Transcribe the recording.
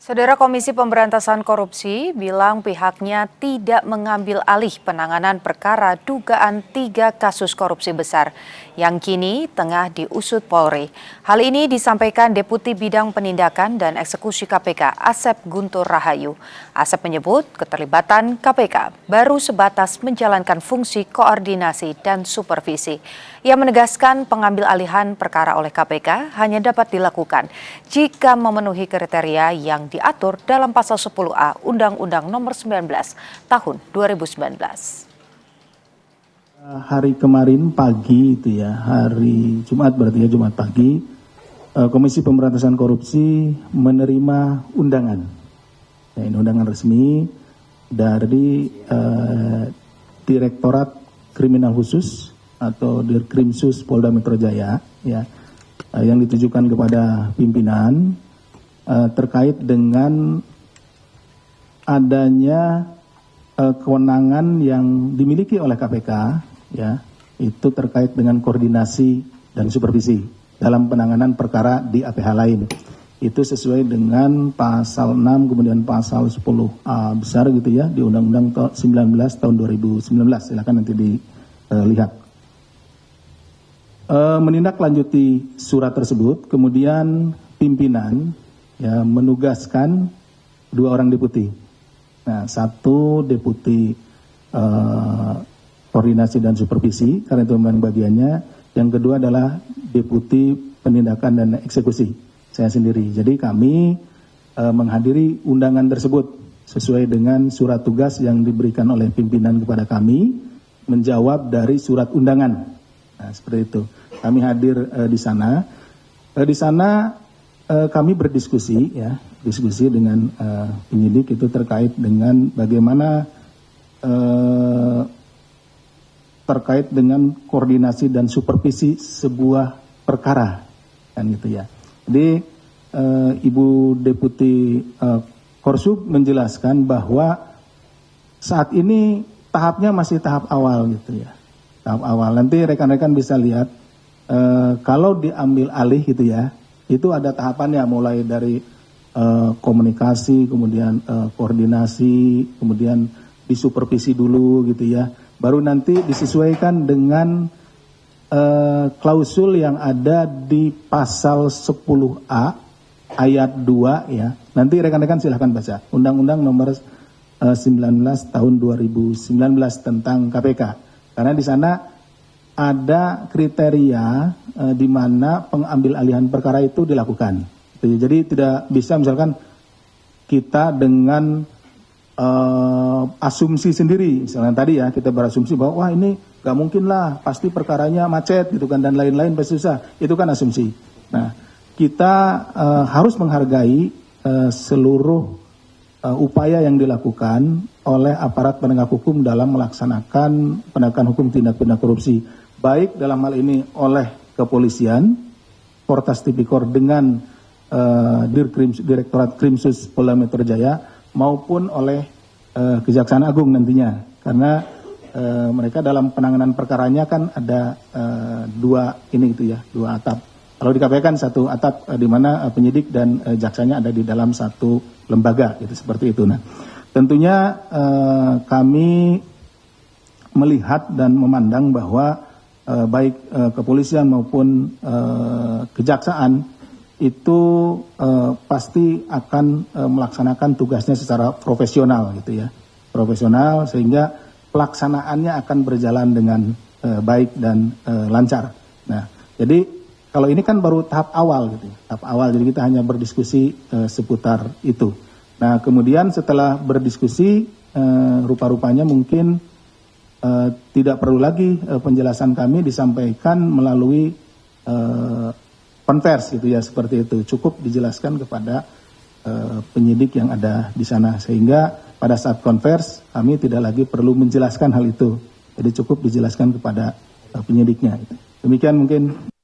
Saudara Komisi Pemberantasan Korupsi bilang pihaknya tidak mengambil alih penanganan perkara dugaan 3 kasus korupsi besar yang kini tengah diusut Polri. Hal ini disampaikan Deputi Bidang Penindakan dan Eksekusi KPK Asep Guntur Rahayu. Asep menyebut keterlibatan KPK baru sebatas menjalankan fungsi koordinasi dan supervisi. Ia menegaskan pengambil alihan perkara oleh KPK hanya dapat dilakukan jika memenuhi kriteria yang diatur dalam pasal 10A Undang-Undang Nomor 19 Tahun 2019. Hari kemarin pagi itu ya, hari Jumat berarti ya, Jumat pagi, Komisi Pemberantasan Korupsi menerima undangan. Ya, ini undangan resmi dari Direktorat Kriminal Khusus atau Dirkrimsus Polda Metro Jaya, ya, yang ditujukan kepada pimpinan terkait dengan adanya kewenangan yang dimiliki oleh KPK, ya, itu terkait dengan koordinasi dan supervisi dalam penanganan perkara di APH lain. Itu sesuai dengan pasal 6 kemudian pasal 10A besar gitu ya di Undang-Undang 19 tahun 2019. Silakan nanti dilihat. Menindaklanjuti surat tersebut, kemudian pimpinan ya menugaskan 2 orang deputi. Nah, 1 deputi koordinasi dan supervisi karena itu memang bagiannya. Yang kedua adalah deputi penindakan dan eksekusi, saya sendiri. Jadi kami menghadiri undangan tersebut sesuai dengan surat tugas yang diberikan oleh pimpinan kepada kami menjawab dari surat undangan. Nah, seperti itu. Kami hadir di sana. Di sana kami berdiskusi, ya, diskusi dengan penyidik itu terkait dengan bagaimana terkait dengan koordinasi dan supervisi sebuah perkara, kan gitu ya. Jadi Ibu Deputi Korsub menjelaskan bahwa saat ini tahapnya masih tahap awal gitu ya. Tahap awal. Nanti rekan-rekan bisa lihat kalau diambil alih gitu ya, itu ada tahapannya mulai dari komunikasi, kemudian koordinasi, kemudian disupervisi dulu gitu ya. Baru nanti disesuaikan dengan klausul yang ada di pasal 10A ayat 2 ya. Nanti rekan-rekan silahkan baca. Undang-Undang Nomor 19 Tahun 2019 tentang KPK. Karena di sana ada kriteria di mana pengambil alihan perkara itu dilakukan. Jadi tidak bisa misalkan kita dengan asumsi sendiri. Misalnya tadi ya kita berasumsi bahwa wah ini gak mungkin lah, pasti perkaranya macet gitu kan dan lain-lain pasti susah. Itu kan asumsi. Nah, kita harus menghargai seluruh upaya yang dilakukan oleh aparat penegak hukum dalam melaksanakan penegakan hukum tindak pidana korupsi, baik dalam hal ini oleh kepolisian, Portas Tipikor dengan Direktorat Krimsus Polda Metro Jaya maupun oleh Kejaksaan Agung nantinya, karena mereka dalam penanganan perkaranya kan ada 2 ini gitu ya, 2 atap. Kalau di KPK kan 1 atap di mana penyidik dan jaksanya ada di dalam 1 lembaga, gitu seperti itu. Nah, tentunya kami melihat dan memandang bahwa baik kepolisian maupun kejaksaan itu pasti akan melaksanakan tugasnya secara profesional gitu ya, profesional sehingga pelaksanaannya akan berjalan dengan baik dan lancar. Nah, jadi kalau ini kan baru tahap awal gitu, tahap awal. Jadi kita hanya berdiskusi seputar itu. Nah, kemudian setelah berdiskusi, rupa-rupanya mungkin tidak perlu lagi penjelasan kami disampaikan melalui konvers gitu ya, seperti itu. Cukup dijelaskan kepada penyidik yang ada di sana. Sehingga pada saat konvers kami tidak lagi perlu menjelaskan hal itu. Jadi cukup dijelaskan kepada penyidiknya. Demikian mungkin.